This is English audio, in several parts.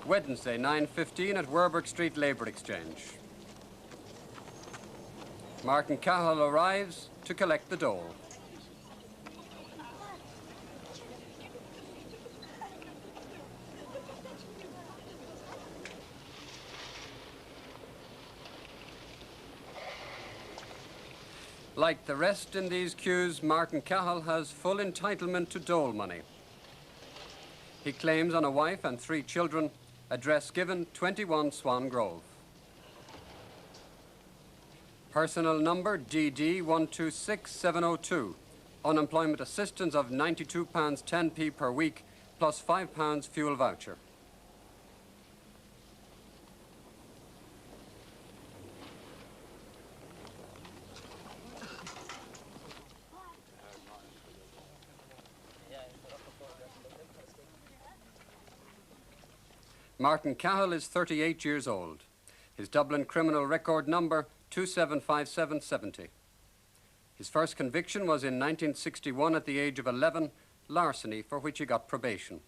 Wednesday, 9:15 at Werburgh Street Labour Exchange. Martin Cahill arrives to collect the dole. Like the rest in these queues, Martin Cahill has full entitlement to dole money. He claims on a wife and 3 children, address given 21 Swan Grove. Personal number DD 126702. Unemployment assistance of £92 10p per week plus £5 fuel voucher. Martin Cahill is 38 years old. His Dublin criminal record number 275770. His first conviction was in 1961 at the age of 11, larceny, for which he got probation.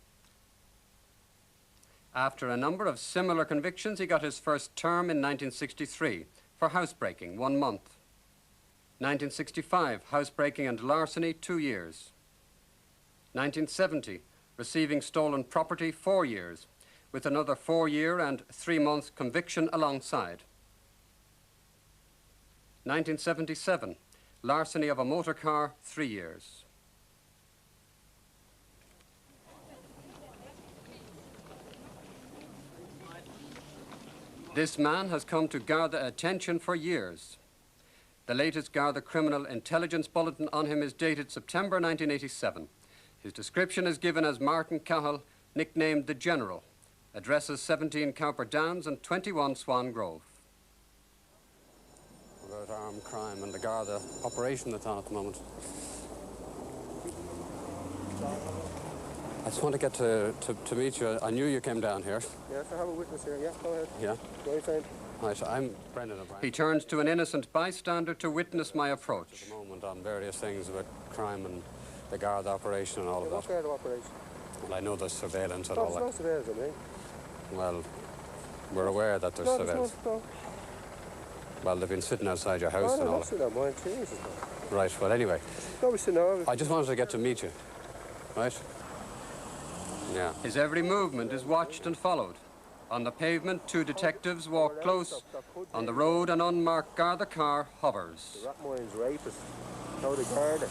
After a number of similar convictions, he got his first term in 1963 for housebreaking, 1 month. 1965, housebreaking and larceny, 2 years. 1970, receiving stolen property, 4 years, with another 4-year and 3-month conviction alongside. 1977, larceny of a motor car, 3 years. This man has come to Garda attention for years. The latest Garda Criminal Intelligence Bulletin on him is dated September 1987. His description is given as Martin Cahill, nicknamed the General. Addresses 17 Cowper Downs and 21 Swan Grove. About armed crime and the Garda operation that's on at the moment. I just want to get to meet you. I knew you came down here. Yes, I have a witness here. Yeah, go ahead. Yeah? Go ahead. Right, I'm Brendan O'Brien. He turns to an innocent bystander to witness my approach. At the moment on various things about crime and the Garda operation and all of that. What Garda operation? Well, I know there's surveillance and all that. There's no surveillance, I mean. Well, we're aware that there's surveillance. No. Well, they've been sitting outside your house and all that. No, mine, Jesus. Right, well, anyway. I just wanted to get to meet you, right? Yeah. His every movement is watched and followed. On the pavement, 2 detectives walk close. On the road, an unmarked Garda car hovers. The Rathmine's rapist. No, the Garda.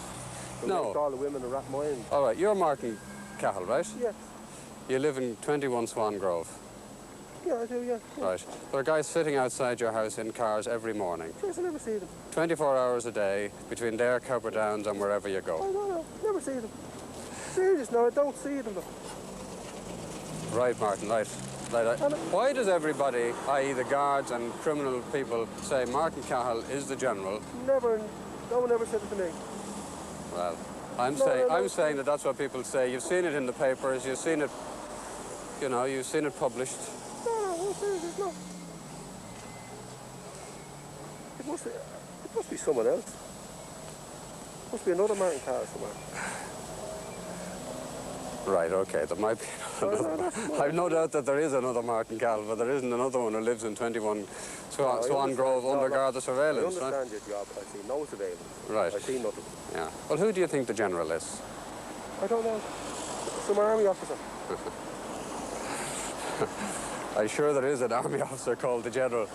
No. All the women in Rathmine. All right, you're Martin Cahill, right? Yes. You live in 21 Swan Grove. Yeah, I do, yeah. Right. There are guys sitting outside your house in cars every morning. Yes, I never see them. 24 hours a day, between there, Cowper Downs, and wherever you go. I don't know. Never see them. Serious, no, I don't see them. Right, Martin, right. Why does everybody, i.e. the guards and criminal people, say Martin Cahill is the General? Never. No one ever said it to me. Well, I'm saying that that's what people say. You've seen it in the papers, you've seen it, you know, you've seen it published. No, serious, no. It must be someone else. It must be another Martin Cahill somewhere. Right, okay, there might be another. I've no doubt that there is another Martin Cahill, but there isn't another one who lives in 21 Swan Grove under Garda surveillance, right? I understand your job, but I see no surveillance. Right. I see nothing. Yeah. Well, who do you think the General is? I don't know. Some army officer. I'm sure there is an army officer called the General.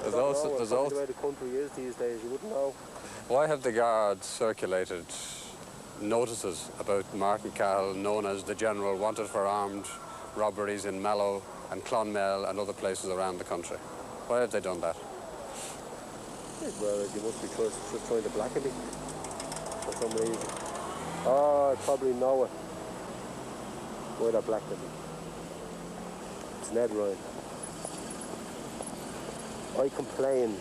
There's also the way the country is these days, you wouldn't know. Why have the guards circulated notices about Martin Cahill, known as the General, wanted for armed robberies in Mallow and Clonmel and other places around the country? Why have they done that? Well, you must be just trying to blacken me for some reason. Oh, I probably know it. Why they're blackening me. It's Ned Ryan. I complain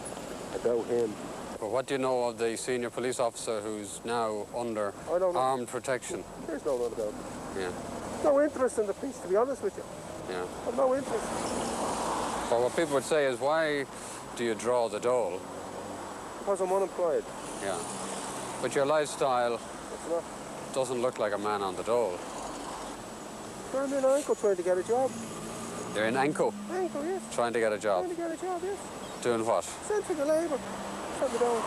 about him. Well, what do you know of the senior police officer who's now under armed protection? There's no one about it. Yeah. No interest in the police, to be honest with you. Yeah. I've no interest. Well, what people would say is, why do you draw the dole? Because I'm unemployed. Yeah. But your lifestyle doesn't look like a man on the dole. I mean, I ain't trying to get a job. You're in Anco, Anchor, yes. trying to get a job. Trying to get a job, yes. Doing what? Eccentric labour. Send me down.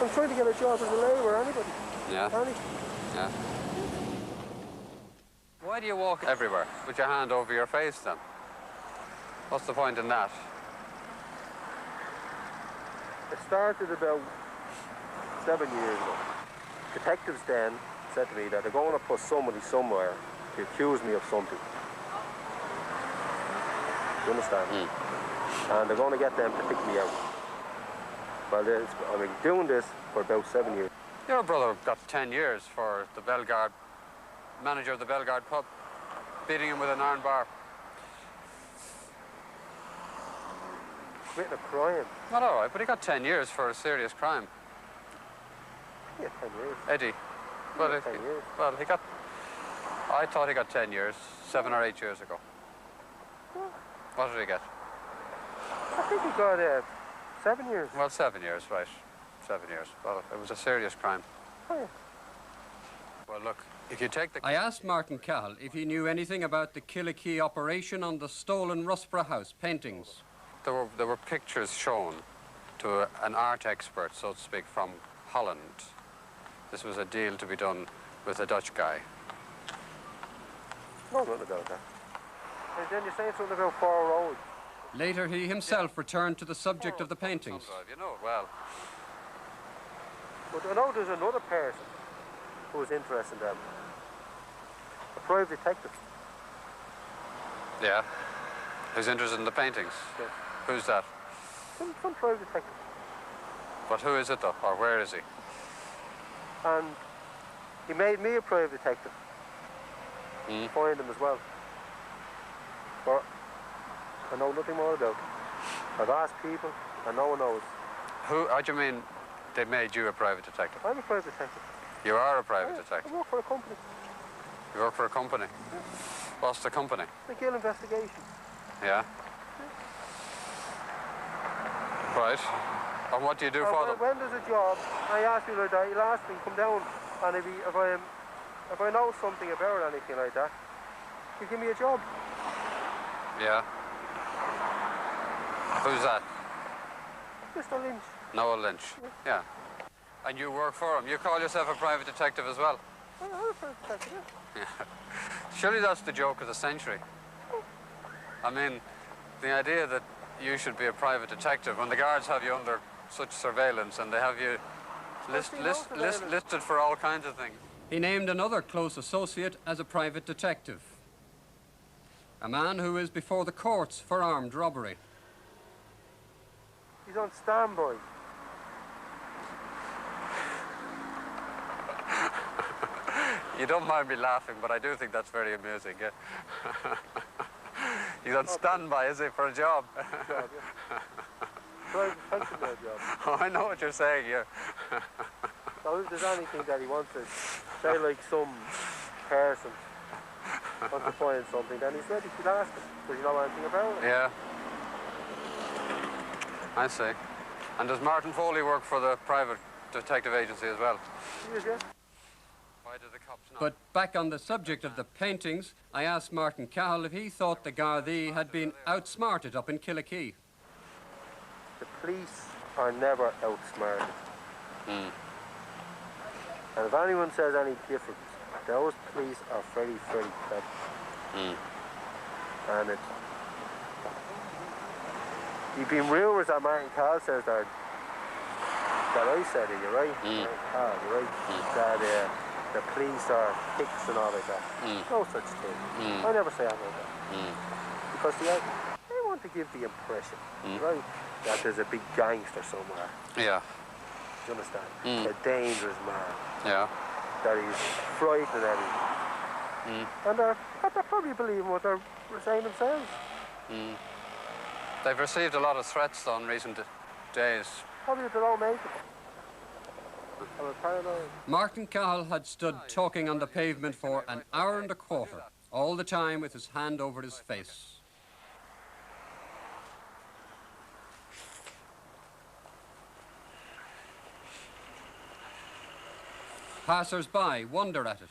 I'm trying to get a job as a labourer, anybody. Yeah. Any. Yeah. Why do you walk everywhere with your hand over your face then? What's the point in that? It started about 7 years ago. Detectives then said to me that they're going to put somebody somewhere to accuse me of something. You understand? And they're going to get them to pick me out. Well, I've been doing this for about 7 years. Your brother got 10 years for the Bellegarde, manager of the Bellegarde pub, beating him with an iron bar. Committing a crime. Not all right, but he got 10 years for a serious crime. Yeah, 10 years. Eddie. Well, Yeah, 10 years. Well, he got... I thought he got 10 years, 7 or 8 years ago. What did he get? I think he got 7 years. Well, 7 years, right. 7 years. Well, it was a serious crime. Oh, yeah. Well, look, if you take the... I asked Martin Cahill if he knew anything about the Killikee operation on the stolen Rusborough House paintings. There were pictures shown to an art expert, so to speak, from Holland. This was a deal to be done with a Dutch guy. No, nothing about that. And then you're saying something about 4 roads. Later, he himself returned to the subject of the paintings. You know, well. But I know there's another person who was interested in them. A private detective. Yeah? Who's interested in the paintings? Yeah. Who's that? Some private detective. But who is it, though? Or where is he? And he made me a private detective. Find him as well. But I know nothing more about it. I've asked people, and no one knows. How do you mean they made you a private detective? I'm a private detective. You are a private detective? I work for a company. You work for a company? Yeah. What's the company? The Gill Investigation. Yeah? Right. And what do you do for them? When there's a job, I ask you like that, he'll ask me, come down, and if I know something about anything like that, you give me a job. Yeah. Who's that? Mr. Lynch. Noel Lynch. Yeah. And you work for him. You call yourself a private detective as well? I'm a private detective, yeah. Surely that's the joke of the century. I mean, the idea that you should be a private detective when the guards have you under such surveillance and they have you listed for all kinds of things. He named another close associate as a private detective. A man who is before the courts for armed robbery. He's on standby. You don't mind me laughing, but I do think that's very amusing, yeah? He's on standby, is he, for a job? Job, yeah. Private detective job. Oh, I know what you're saying, yeah. So if there's anything that he wants to say, like some person wants to find something, then he's ready to ask him. Does he know anything about it? Yeah. I see. And does Martin Foley work for the private detective agency as well? He is, yeah. Why do the cops not? But back on the subject of the paintings, I asked Martin Cahill if he thought the Gardaí had been outsmarted up in Killikee. The police are never outsmarted. And if anyone says any different, those police are very, very clever. And it's... You've been rumours that Martin Cahill says that I said it, you're right? You're right. That the police are hicks and all like that. No such thing. I never say anything like that. Because they want to give the impression, right, that there's a big gangster somewhere. Yeah. Do you understand? A dangerous man. Yeah. That he's frightening everyone. And they're probably believing what they're saying themselves. They've received a lot of threats though in recent days. Probably they're all making it. I'm paranoid. Martin Cahill had stood talking on the pavement for an hour and a quarter, all the time with his hand over his face. Passers-by wonder at it.